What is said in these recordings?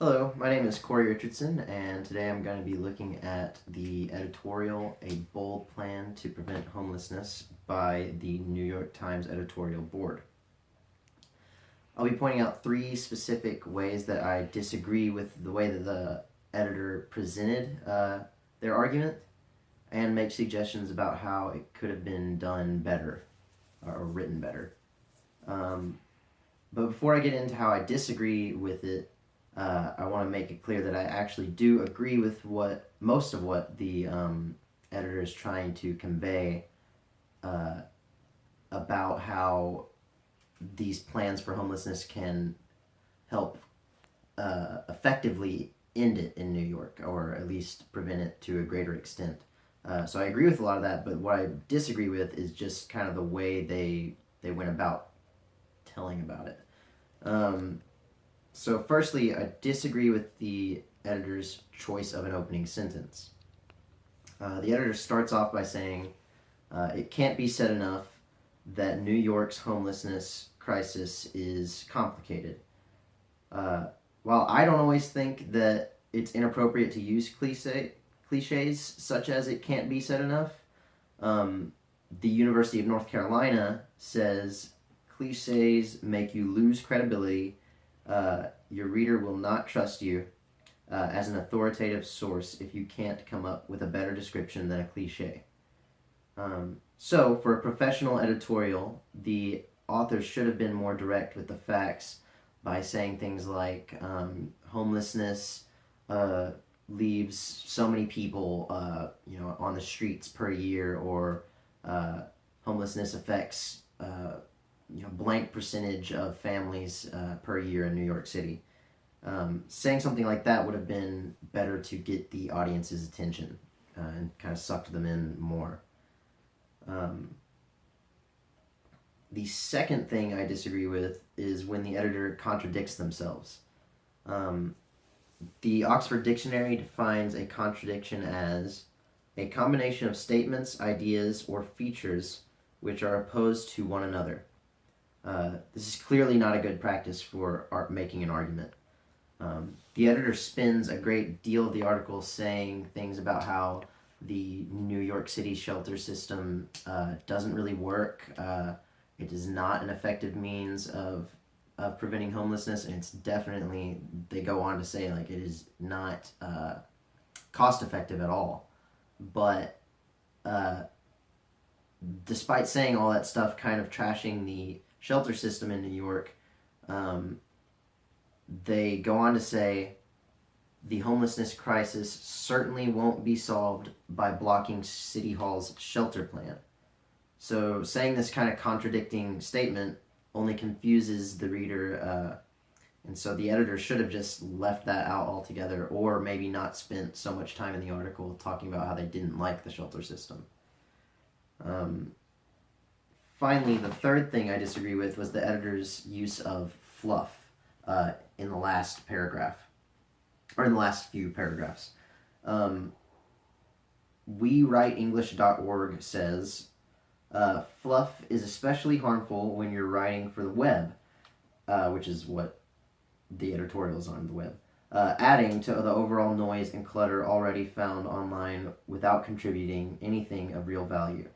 Hello, my name is Cory Richardson, and today I'm going to be looking at the editorial, A Bold Plan to Prevent Homelessness by the New York Times editorial board. I'll be pointing out three specific ways that I disagree with the way that the editor presented their argument, and make suggestions about how it could have been done better or written better. But before I get into how I disagree with it, I want to make it clear that I actually do agree with most of what the editor is trying to convey about how these plans for homelessness can help effectively end it in New York, or at least prevent it to a greater extent. So I agree with a lot of that, but what I disagree with is just kind of the way they went about telling about it. So firstly, I disagree with the editor's choice of an opening sentence. The editor starts off by saying, it can't be said enough that New York's homelessness crisis is complicated. While I don't always think that it's inappropriate to use cliches such as it can't be said enough, the University of North Carolina says cliches make you lose credibility. Your reader will not trust you as an authoritative source if you can't come up with a better description than a cliche. So, for a professional editorial, the author should have been more direct with the facts by saying things like homelessness leaves so many people on the streets per year, or homelessness affects blank percentage of families per year in New York City. Saying something like that would have been better to get the audience's attention and kind of sucked them in more. The second thing I disagree with is when the editor contradicts themselves. The Oxford Dictionary defines a contradiction as a combination of statements, ideas, or features which are opposed to one another. This is clearly not a good practice for making an argument. The editor spends a great deal of the article saying things about how the New York City shelter system doesn't really work. It is not an effective means of preventing homelessness, and it's definitely, they go on to say, like, it is not cost effective at all. But despite saying all that stuff, kind of trashing the shelter system in New York, they go on to say the homelessness crisis certainly won't be solved by blocking City Hall's shelter plan. So saying this kind of contradicting statement only confuses the reader, and so the editor should have just left that out altogether, or maybe not spent so much time in the article talking about how they didn't like the shelter system. Finally, the third thing I disagree with was the editor's use of fluff in the last paragraph, or in the last few paragraphs. WeWriteEnglish.org says, fluff is especially harmful when you're writing for the web, which is what the editorial is on the web, adding to the overall noise and clutter already found online without contributing anything of real value.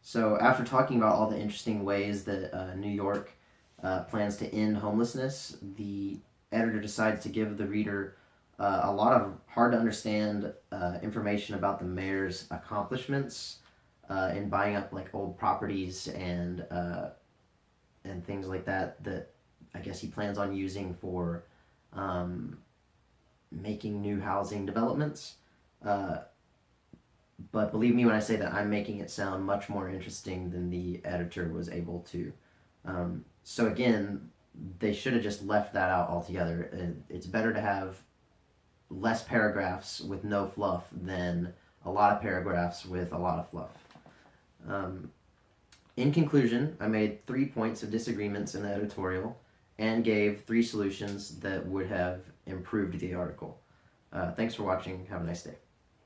So after talking about all the interesting ways that New York plans to end homelessness, the editor decides to give the reader a lot of hard-to-understand information about the mayor's accomplishments in buying up like old properties and things like that I guess he plans on using for making new housing developments. But believe me when I say that I'm making it sound much more interesting than the editor was able to. So again, they should have just left that out altogether. It's better to have less paragraphs with no fluff than a lot of paragraphs with a lot of fluff. In conclusion, I made 3 points of disagreements in the editorial and gave 3 solutions that would have improved the article. Thanks for watching. Have a nice day.